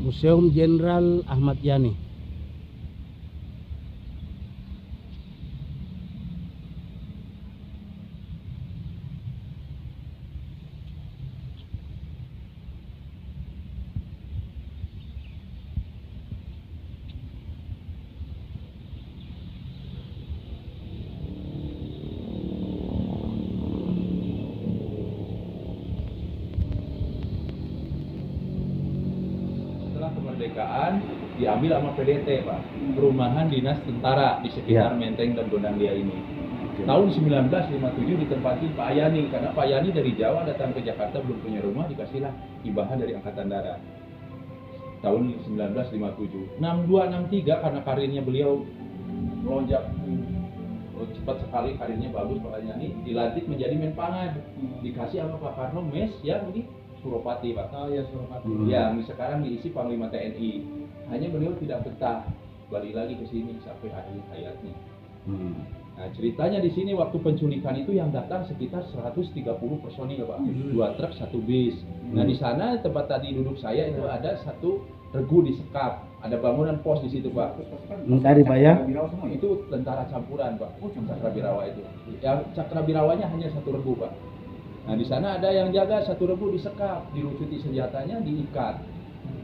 Museum Jenderal Ahmad Yani. Setelah kemerdekaan diambil sama PDT, Pak, Perumahan Dinas Tentara di sekitar Menteng dan Gondangdia ini. Tahun 1957 ditempati Pak Yani, karena Pak Yani dari Jawa datang ke Jakarta belum punya rumah, dikasihlah hibahan dari Angkatan Darat. Tahun 1957, 62-63 karena karirnya beliau melonjak cepat sekali, karirnya bagus Pak Yani, dilantik menjadi Menpangan, dikasih sama Pak Karno mes yang di Suropati, Pak. Oh iya, Suropati. Yang sekarang diisi Panglima TNI. Hanya beliau tidak betah, balik lagi ke sini sampai akhir hayatnya. Nah, ceritanya di sini waktu penculikan itu yang datang sekitar 130 personil, Pak. 2 truk, 1 bis. Nah, di sana tempat tadi duduk saya itu ada satu regu disekap. Ada bangunan pos di situ, Pak. Tadi Pak ya. Itu tentara campuran, Pak. Cakrabirawa itu. Yang Cakrabirawanya hanya 1 regu, Pak. Nah, di sana ada yang jaga 1 regu disekap, dilucuti senjatanya, diikat.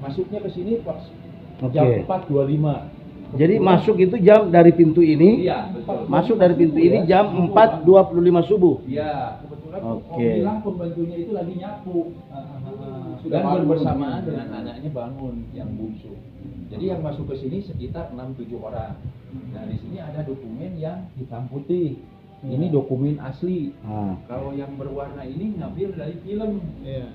Masuknya ke sini pas jam 4.25. Jadi masuk itu jam dari pintu ini. Iya, betul. Masuk dari pintu ini jam 4.25 subuh. Iya, kebetulan Oke. Om bilang pembantunya itu lagi nyapu. Sudah bersamaan dengan anaknya bangun yang bungsu. Jadi yang masuk ke sini sekitar 6-7 orang. Nah, di sini ada dokumen yang hitam putih. Ini dokumen asli. Kalau yang berwarna ini ngambil dari film. Iya.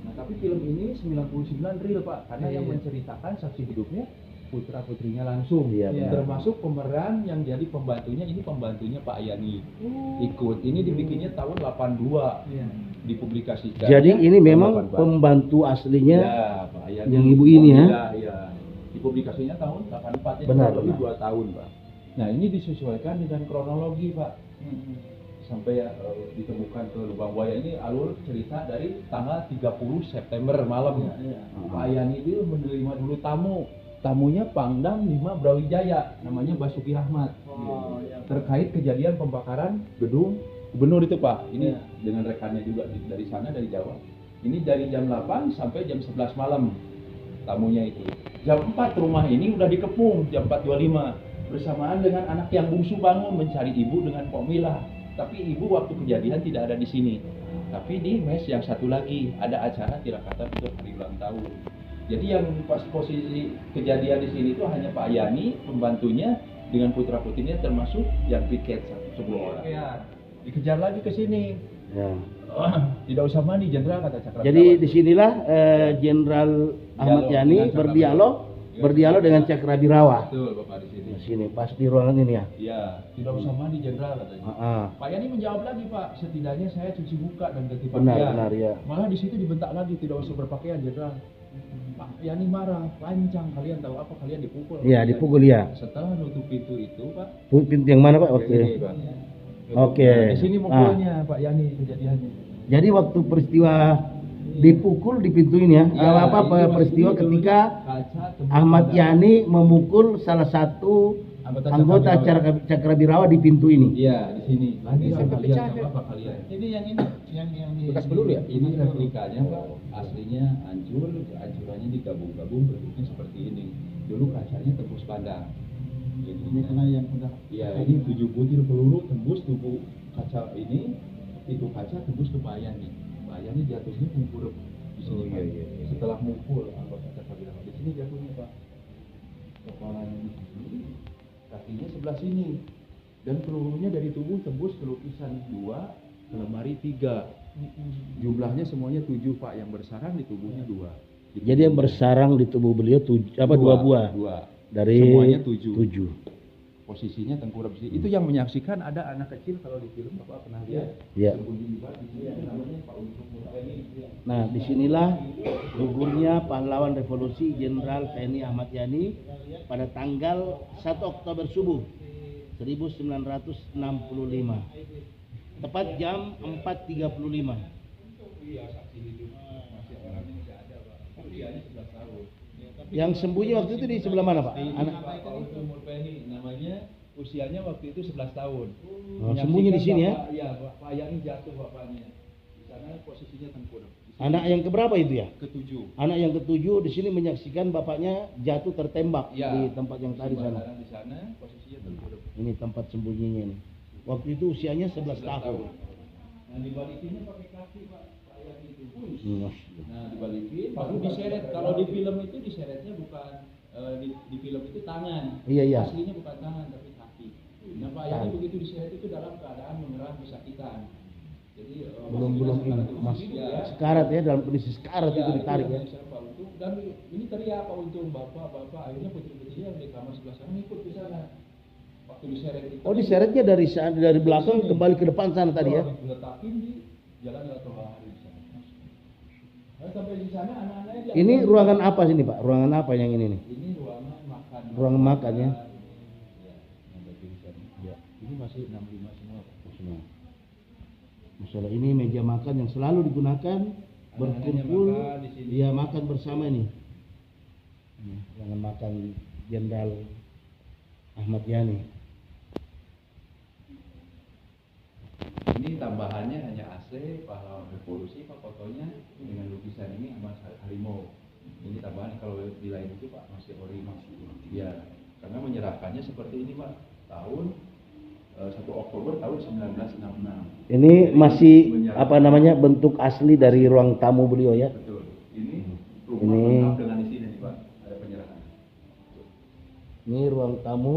Nah, tapi film ini 99 real, Pak, karena yang menceritakan saksi hidupnya putra-putrinya langsung. Iya, benar. Termasuk pemeran yang jadi pembantunya, ini pembantunya Pak Yani. Ikut. Ini dibikinnya tahun 82. Iya. Dipublikasikan. Jadi ini memang 84. pembantu aslinya Ya, Pak Yani. yang ibu ini ya. Iya. Dipublikasinya tahun 84, Benar, lebih benar. 2 tahun, Pak. Nah, ini disesuaikan dengan kronologi, Pak. Sampai ditemukan ke lubang buaya ini alur cerita dari tanggal 30 September malam. Pak Yani itu menerima dulu tamu. Tamunya Pangdam 5 Brawijaya, namanya Basuki Rahmat. Oh, iya. Terkait kejadian pembakaran gedung gubernur itu, Pak. Ini Iya. dengan rekannya juga dari sana, dari Jawa. Ini dari jam 8 sampai jam 11 malam tamunya itu. Jam 4 rumah ini udah dikepung, jam 4.25. Bersamaan dengan anak yang bungsu bangun mencari ibu dengan pomilah. Tapi ibu waktu kejadian tidak ada di sini. Tapi di mes yang satu lagi ada acara tirakatan untuk hari ulang tahun. Jadi yang pas posisi kejadian di sini itu hanya Pak Yani, pembantunya dengan putra-putrinya, termasuk yang piket 10 orang. Iya. Dikejar lagi ke sini. Ya. Tidak usah mandi, Jenderal, kata Cakrabirawak. Jadi disinilah Jenderal Ahmad Dialog Yani dengan berdialog dengan Cakrabirawa. Betul, Bapak, di sini. Di sini pas di ruangan ini ya. Iya, tidak usah mandi, Jenderal, katanya. Pak Yani menjawab lagi, Pak, setidaknya saya cuci muka dan ganti pakaian. Benar ya. Malah di situ dibentak lagi, tidak usah berpakaian, Jenderal. Pak Yani marah, lancang, kalian tahu apa, kalian dipukul. Iya, dipukul ya. Setelah nutup pintu itu, Pak. Pintu yang mana Pak waktu Ini, itu? Pak. Oke. Nah, di sini mukulnya Pak Yani kejadiannya. Jadi waktu peristiwa dipukul di pintu ini ya, Ya, apa ini peristiwa masih ketika kaca tembus Ahmad pada Yani memukul salah satu anggota Cakrabirawa di pintu ini. Iya, di sini. Nanti Bisa sampai pecah, lihat ya. apa kalian. Ini yang di Bekas peluru ya? Ini replikanya, Pak. Aslinya hancur, hancurannya digabung-gabung bentuknya seperti ini. Dulu kacanya tembus pandang. Ini kena yang udah. Iya, ini 7 butir peluru tembus tubuh kaca ini, itu kaca tembus ke Pak Yani. Pak Yani jatuhnya mengkurep di sini, Pak. Setelah mukul anggota Cakrabirawa, di sini jatuhnya, Pak. Kepalanya di sini, kakinya sebelah sini, dan pelurunya dari tubuh tembus ke lukisan 2, ke lemari 3. Jumlahnya semuanya 7, Pak. Yang bersarang di tubuhnya 2. Jadi yang bersarang di tubuh beliau dua buah. 2. Dari Semuanya 7. 7. Posisinya tengkurap sini. Itu yang menyaksikan ada anak kecil, kalau di film Bapak pernah lihat. Iya. Sembunyi di batu, di sini namanya Pak Untung Murtani. Nah, disinilah gugurnya pahlawan revolusi Jenderal TNI Ahmad Yani pada tanggal 1 Oktober subuh 1965. tepat jam 4.35. Iya, saksi hidup masih orang ini nggak ada, Pak. Usianya 11 tahun. Yang sembunyi waktu itu di sebelah mana, Pak? Anak Pak Untung Murpeni namanya, usianya waktu itu 11 tahun. Oh, sembunyi di sini ya? Iya, Pak Yang jatuh bapaknya. Di sana posisinya tengkurap. Anak yang keberapa itu ya? Ketujuh. Anak yang ketujuh di sini menyaksikan bapaknya jatuh tertembak Ya, di tempat yang tadi sana. Di sana posisinya tengkurap. Ini tempat sembunyinya ini. Waktu itu usianya 11 tahun. Nah, dibalikinnya pakai kaki, Pak Yang itu. Hmm. Nah, dibalikin baru diseret. Kalau di film itu diseretnya bukan di film itu tangan. Iya, iya. Aslinya bukan tangan tapi kaki. Nah, Pak Yani begitu diseret itu dalam keadaan menyerah kesakitan. Jadi Belum masih sekarat ya, dalam kondisi sekarat itu ditarik ya. Dan ini teriak Pak Untung, bapak, akhirnya putri-putrinya yang di kamar sebelah sana ikut ke sana. Waktu diseret itu. Oh, diseretnya dari belakang kembali ke depan sana tadi ya. Diletakin di jalan Trotoar di sana. Nah, sampai di sana anak-anaknya Ini ruangan apa sini, Pak? Ruangan apa yang ini nih? ini ruangan makan. Ruangan makan ya. Ya, yang ada tulisan. Ya, ini masih 65 semua, Pak. Semua. Masalah ini meja makan yang selalu digunakan berkumpul, makan di sini. dia makan bersama ini. Ruangan makan Jenderal Ahmad Yani. Ini tambahannya hanya AC pahlawan revolusi Pak fotonya dengan lukisan ini sama harimau. Ini tambahan, kalau di lain itu Pak masih ori masih. Ya, karena menyerahkannya seperti ini Pak tahun 1 Oktober tahun 1966. Ini masih apa namanya bentuk asli dari ruang tamu beliau ya. Betul. Ini Ini- rumah lengkap dengan isinya nih Pak. Ada penyerahan. Ini ruang tamu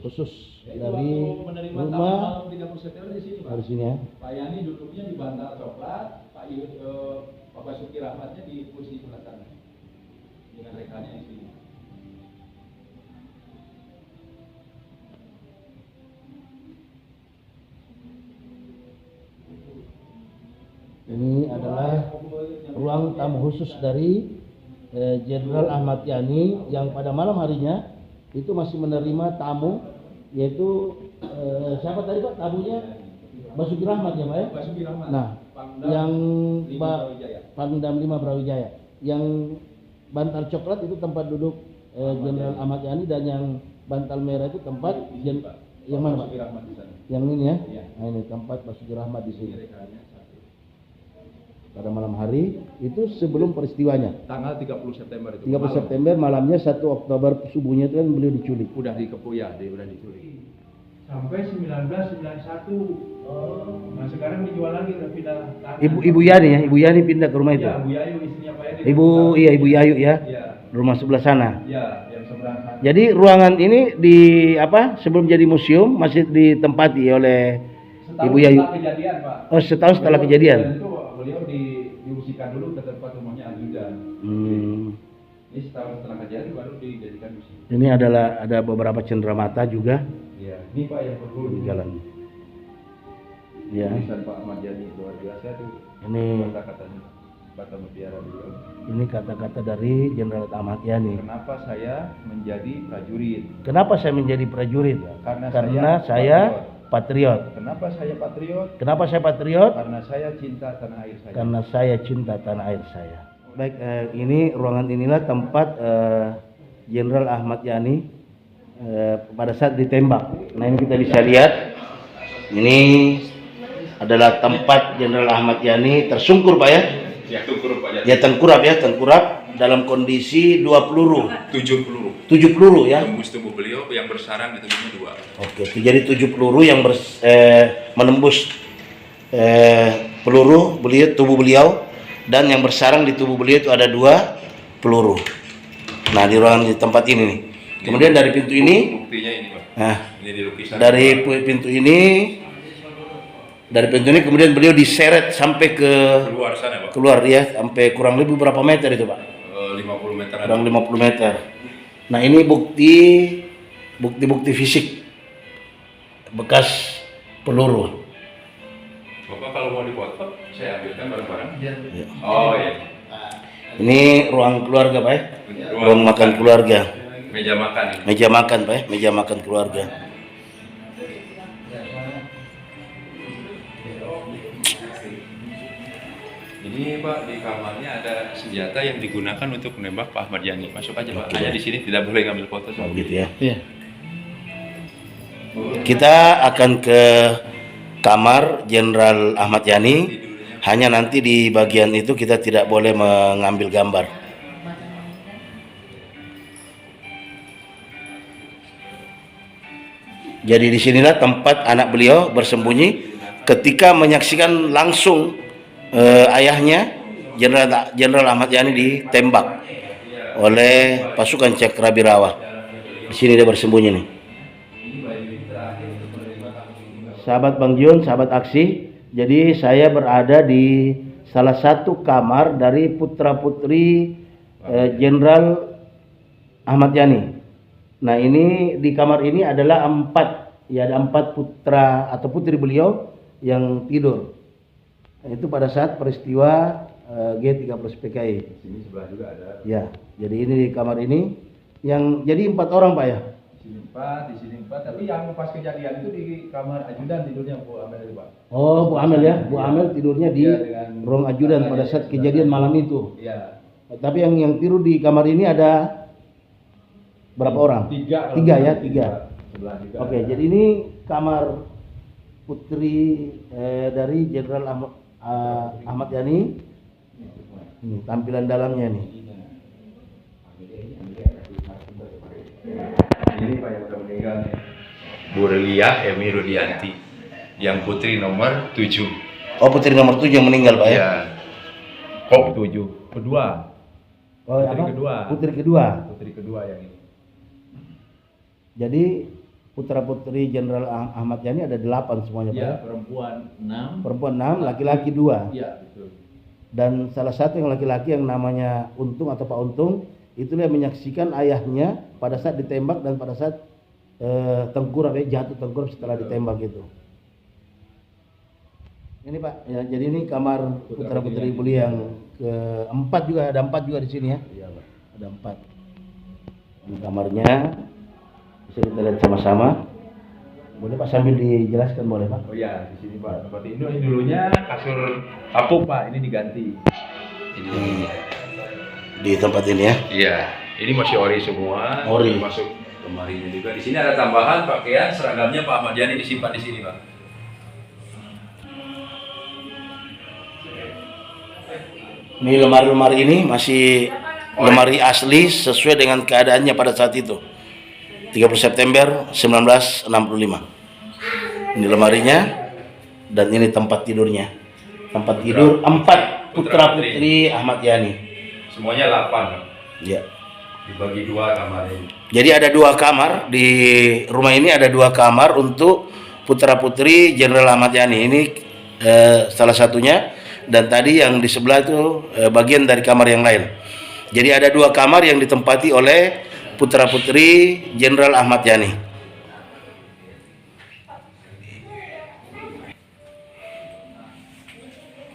khusus Ya, itu dari waktu menerima tamu rumah malam 30 September di sini Pak. dari sini ya. Pak Yani duduknya di bantal coklat, Pak Basuki Rahmatnya di kursi sebelah kanan dengan rekannya di sini. Ini adalah ruang tamu khusus dari Jenderal Ahmad Yani yang pada malam harinya itu masih menerima tamu, yaitu siapa tadi Pak tamunya? Basuki Rahmat ya Pak ya? Basuki Rahmat. Nah, Pangdam yang 5 Pak Brawijaya. Pangdam 5 Brawijaya, yang bantal coklat itu tempat duduk Jenderal Ahmad Yani, dan yang bantal merah itu tempat yang mana Pak? Basuki Rahmat di sana. Yang ini ya? Iya. Nah, ini tempat Basuki Rahmat di Ini sini. rekannya satu. Pada malam hari itu sebelum peristiwanya. Tanggal 30 September itu. 30 malam. September malamnya 1 Oktober subuhnya itu kan beliau diculik. Udah dikepu ya, udah diculik. Sampai 1991. Nah sekarang dijual lagi udah pindah tanah. Ibu Yani ya, Ibu Yani pindah ke rumah itu. Ya, Bu Yayu istrinya Pak Edi. Ibu Yayu ya, Iya, rumah sebelah sana. iya, yang seberang sana. Jadi ruangan ini di apa? Sebelum jadi museum masih ditempati oleh Setahun Ibu Yayu. setelah kejadian, Pak. Oh, setahun setelah Beliau- kejadian. dan itu beliau diungsikan dulu ke tempat rumahnya ajudan. Ini setahun setelah kejadian baru dijadikan museum. Ini ada beberapa cenderamata juga Iya, ini Pak yang perlu di jalan. Ya, tulisan Pak Ahmad Yani luar biasa tuh. ini Kata-katanya kata mutiara beliau. ini kata-kata dari Jenderal Ahmad Yani. Kenapa saya menjadi prajurit? Kenapa saya menjadi prajurit? Karena saya patriot. Kenapa saya patriot? Kenapa saya patriot? Karena saya cinta tanah air saya. Karena saya cinta tanah air saya. Baik, ini ruangan inilah tempat Jenderal Ahmad Yani pada saat ditembak. Nah, ini kita bisa lihat. Ini adalah tempat Jenderal Ahmad Yani tersungkur Pak ya. Ya, tengkurap Pak Yani. Ya tengkurap dalam kondisi 2 peluru. 7 peluru. 7 peluru ya. Tembus tubuh beliau yang bersarang di tubuhnya 2. Oke, jadi 7 peluru yang menembus peluru tubuh beliau, dan yang bersarang di tubuh beliau itu ada 2 peluru. Nah, di ruangan di tempat ini nih. Kemudian dari pintu ini, Buktinya ini Pak. nah, Ini di lukisan. dari pintu ini kemudian beliau diseret sampai ke Keluar sana Pak. keluar ya, sampai kurang lebih berapa meter itu Pak? 50 meter. Kurang 50 meter. Nah, ini bukti fisik bekas peluru. Bapak kalau mau dipoto, saya ambilkan barang-barang. Ya. Oh iya. Ini ruang keluarga Pak ya? Ruang makan keluarga. Meja makan. Meja makan Pak ya? Meja makan keluarga. Ini Pak, di kamarnya ada senjata yang digunakan untuk menembak Pak Ahmad Yani. Masuk aja Pak. Hanya di sini tidak boleh ngambil foto. Oh, gitu ya. Iya. Kita akan ke kamar Jenderal Ahmad Yani. Hanya nanti di bagian itu kita tidak boleh mengambil gambar. Jadi disinilah tempat anak beliau bersembunyi ketika menyaksikan langsung ayahnya Jenderal Ahmad Yani ditembak oleh pasukan Cakrabirawa. Di sini dia bersembunyi nih. Sahabat Bang Jun, sahabat aksi. Jadi saya berada di salah satu kamar dari putra-putri Jenderal Ahmad Yani. Nah ini di kamar ini adalah ada 4 putra atau putri beliau yang tidur. Nah, itu pada saat peristiwa G30 PKI. Sini sebelah juga ada. Ya, jadi ini di kamar ini yang jadi 4 orang Pak ya. Di sini 4, tapi yang pas kejadian itu di kamar ajudan tidurnya Bu Amel itu Pak. Oh, Bu Amel ya. Bu Amel tidurnya di dengan ruang ajudan pada saat kejadian malam itu. Iya. Tapi yang tidur di kamar ini ada berapa orang? 3. 3 ya, 3. Sebelah juga. Oke, jadi ini kamar putri dari Jenderal Ahmad Yani. Ini tampilan dalamnya nih. Ini Pak yang udah meninggal nih. Bu Relia Emi Rudianti, yang putri nomor 7. Oh, putri nomor 7 yang meninggal Pak ya? Iya. Kok 7? Kedua. Oh, Putri apa? kedua. Putri kedua. Putri kedua yang ini. Jadi putra-putri Jenderal Ahmad Yani ada 8 semuanya Pak Iya, ya? perempuan 6. Perempuan 6, laki-laki 2. Iya, betul. Dan salah satu yang laki-laki yang namanya Untung atau Pak Untung, itulah yang menyaksikan ayahnya pada saat ditembak dan pada saat tengkurap jatuh tengkurap setelah ditembak itu. Ini Pak, ya, jadi ini kamar putra-putri beliau yang keempat juga, ada 4 juga di sini ya. Iya, Pak. Ada 4. Ini kamarnya bisa kita lihat sama-sama. Boleh Pak sambil dijelaskan boleh Pak? Oh iya, di sini Pak. Seperti ini dulunya kasur kapuk Pak, ini diganti. Ini. Di tempat ini ya. Iya, ini masih ori semua. Ori. Masuk lemarinya juga. Di sini ada tambahan pakaian seragamnya Pak Ahmad Yani disimpan di sini Pak. Ini lemari-lemari ini masih lemari asli sesuai dengan keadaannya pada saat itu. 30 September 1965. Ini lemarinya dan ini tempat tidurnya. Tempat tidur 4 putra-putri Ahmad Yani. Semuanya 8. Ya. Dibagi 2 kamar ini. Jadi ada 2 kamar di rumah ini, ada 2 kamar untuk putra-putri Jenderal Ahmad Yani. Ini salah satunya, dan tadi yang di sebelah itu bagian dari kamar yang lain. Jadi ada 2 kamar yang ditempati oleh putra-putri Jenderal Ahmad Yani.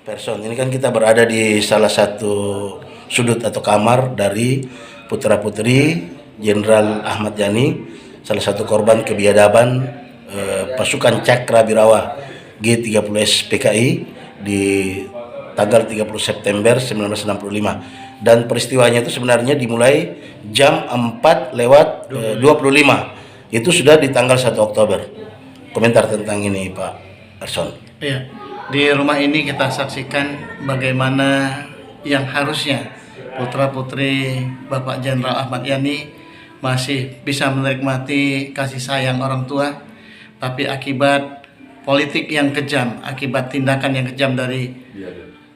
Person, ini kan kita berada di salah satu sudut atau kamar dari putra-putri Jenderal Ahmad Yani, salah satu korban kebiadaban pasukan Cakrabirawa G30S PKI di tanggal 30 September 1965. Dan peristiwanya itu sebenarnya dimulai jam 4:25. Itu sudah di tanggal 1 Oktober. Komentar tentang ini Pak Erson. Iya. Di rumah ini kita saksikan bagaimana yang harusnya putra-putri Bapak Jenderal Ahmad Yani masih bisa menikmati kasih sayang orang tua, tapi akibat politik yang kejam, akibat tindakan yang kejam dari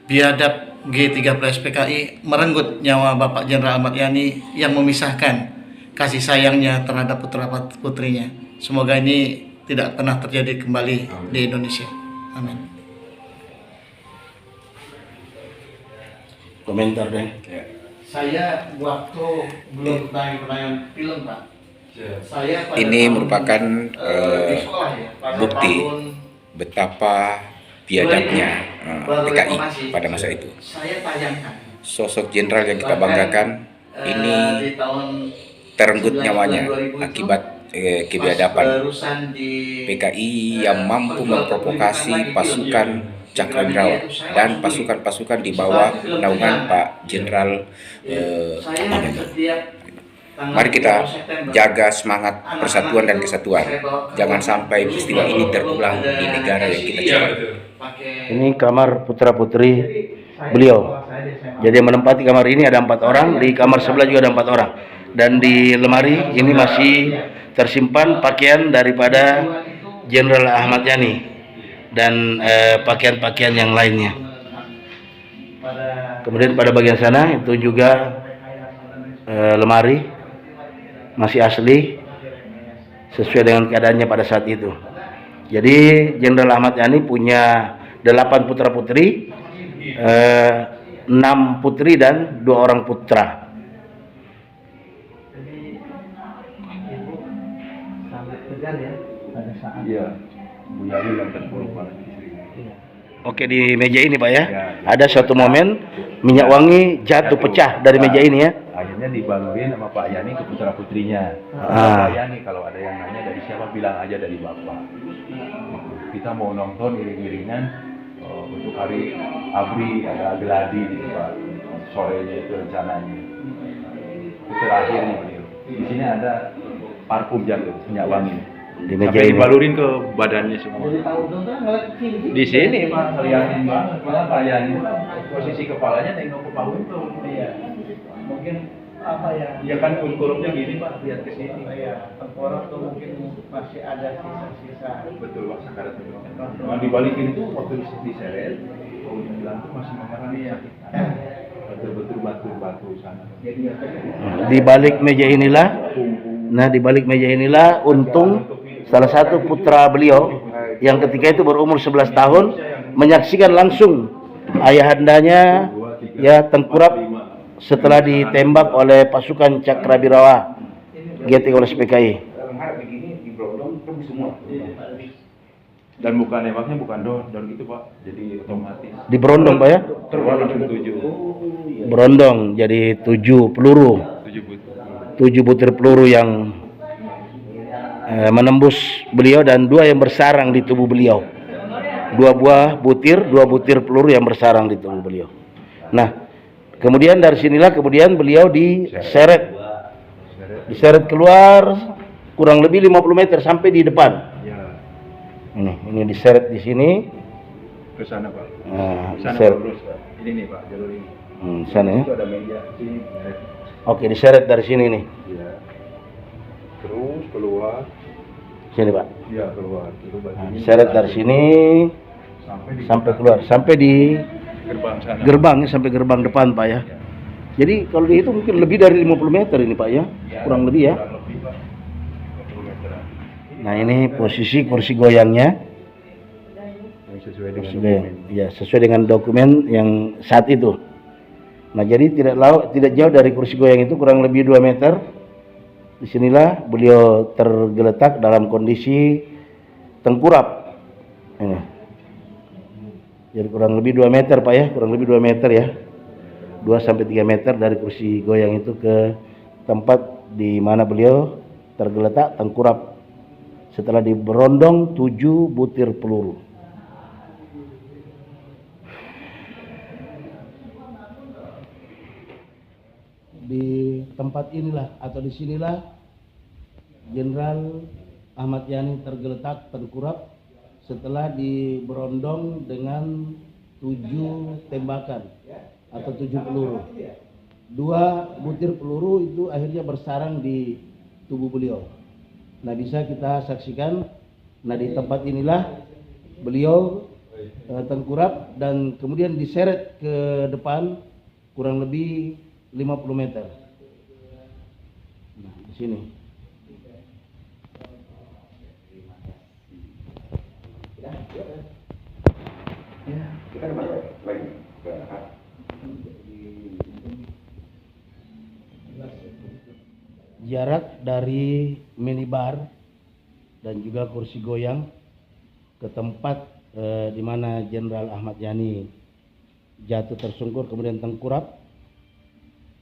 biadab G30S PKI merenggut nyawa Bapak Jenderal Ahmad Yani yang memisahkan kasih sayangnya terhadap putra-putrinya. Semoga ini tidak pernah terjadi kembali di Indonesia. Amin. Komentar deh. Saya waktu belum tayang film Pak. Saya pada Ini tahun, merupakan di sekolah ya, pada bukti tahun betapa biadabnya baru PKI reformasi. pada masa itu. Saya tayangkan. Sosok jenderal yang kita banggakan ini Di tahun terenggut 19 nyawanya 2000 akibat pas kebiadaban barusan di PKI yang mampu memprovokasi pasukan Cakrawirawa dan pasukan-pasukan di bawah naungan Pak Jenderal Ahmad Yani. Mari kita jaga semangat persatuan dan kesatuan. Jangan sampai peristiwa ini terulang di negara yang kita cintai. Ini kamar putra-putri beliau. Jadi yang menempati kamar ini ada 4 orang, di kamar sebelah juga ada 4 orang. Dan di lemari ini masih tersimpan pakaian daripada Jenderal Ahmad Yani dan pakaian-pakaian yang lainnya. Kemudian pada bagian sana itu juga lemari masih asli sesuai dengan keadaannya pada saat itu. Jadi Jenderal Ahmad Yani punya 8 putra putri, 6 putri dan 2 orang putra. Iya, Bu Yani yang terpuruk banget. Oke, di meja ini Pak ya, ada suatu momen minyak wangi jatuh pecah dari meja ini ya. Akhirnya dibalurin sama Pak Yani ke putra putrinya. Ah. Pak Yani kalau ada yang nanya dari siapa bilang aja dari Bapak. Kita mau nonton iring-iringan untuk hari ABRI ada geladi gitu Pak. Sorenya itu rencananya. Itu terakhirnya beliau. Di sini ada parfum jatuh minyak wangi. Di meja Sampai ini. dibalurin ke badannya semua. Di sini Pak, kelihatan banget. Malah Pak Yani posisi kepalanya nengok ke Pak Untung. Iya. Mungkin apa ya? Iya kan kulturnya gini Pak, lihat ke sini. Iya. Tengkorak tuh mungkin masih ada sisa-sisa. Betul Pak, sakarat itu. Nah, dibalikin itu waktu diseret, Pak Untung bilang tuh masih mengalami ya. Betul-betul batu sana. Di balik meja inilah, di balik meja inilah Untung, salah satu putra beliau yang ketika itu berumur 11 tahun menyaksikan langsung ayahandanya ya tengkurap setelah ditembak oleh pasukan Cakrawirawa GT oleh PKI. Dan bukan nembaknya bukan don gitu Pak, jadi otomatis. Di berondong Pak ya? Keluar langsung 7. Berondong jadi 7 peluru. 7 butir peluru yang menembus beliau dan 2 yang bersarang di tubuh beliau. 2 butir peluru yang bersarang di tubuh beliau. Nah, kemudian dari sinilah kemudian beliau diseret keluar kurang lebih 50 meter sampai di depan. Ini diseret di sini. Ke sana Pak. Nah, Sana diseret. lurus Pak. Ini nih Pak, jalur ini. Sana ya. Itu ada meja sini. Oke, diseret dari sini nih. Iya. Terus keluar. Sini Pak. Iya, keluar. Nah, diseret dari sini sampai keluar, sampai di gerbang sana. gerbangnya, sampai gerbang depan Pak ya. Jadi kalau dihitung mungkin lebih dari 50 meter ini Pak ya, kurang lebih ya. Kurang lebih Pak. 50 meteran. Nah ini posisi kursi goyangnya, Sesuai dengan kursi goyang. Ya, sesuai dengan dokumen yang saat itu. Nah jadi tidak jauh dari kursi goyang itu, kurang lebih 2 meter. Disinilah beliau tergeletak dalam kondisi tengkurap. Ini. Jadi kurang lebih 2 meter Pak ya, kurang lebih 2 meter ya. 2-3 meter dari kursi goyang itu ke tempat di mana beliau tergeletak tengkurap setelah diberondong 7 butir peluru. Di tempat inilah atau di sinilah Jenderal Ahmad Yani tergeletak tengkurap setelah diberondong dengan 7 tembakan atau 7 peluru. 2 butir peluru itu akhirnya bersarang di tubuh beliau. Nah bisa kita saksikan, nah di tempat inilah beliau tengkurap dan kemudian diseret ke depan kurang lebih 50 meter. Nah di sini. Jarak dari minibar dan juga kursi goyang ke tempat di mana Jenderal Ahmad Yani jatuh tersungkur kemudian tengkurap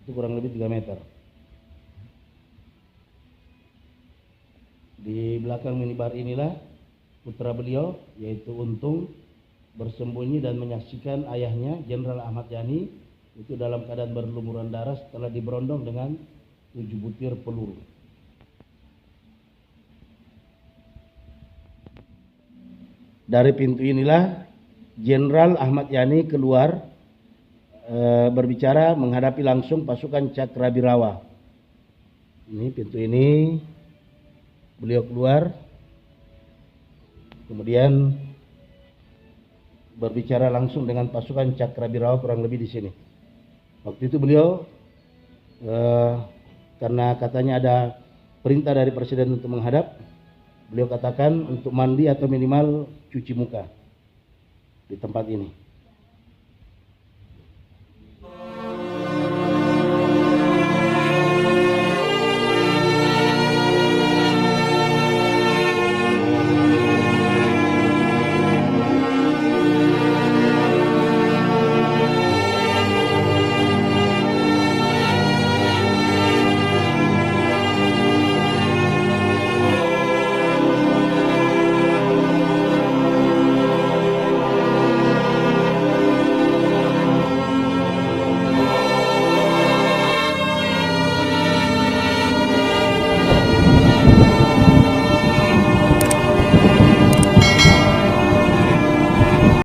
itu kurang lebih 3 meter. Di belakang minibar inilah putra beliau yaitu Untung bersembunyi dan menyaksikan ayahnya Jenderal Ahmad Yani itu dalam keadaan berlumuran darah setelah diberondong dengan 7 butir peluru. Dari pintu inilah Jenderal Ahmad Yani keluar berbicara menghadapi langsung pasukan Cakrabirawa. Ini pintu ini, beliau keluar, kemudian berbicara langsung dengan pasukan Cakrabirawa kurang lebih di sini. Waktu itu beliau karena katanya ada perintah dari presiden untuk menghadap, beliau katakan untuk mandi atau minimal cuci muka di tempat ini.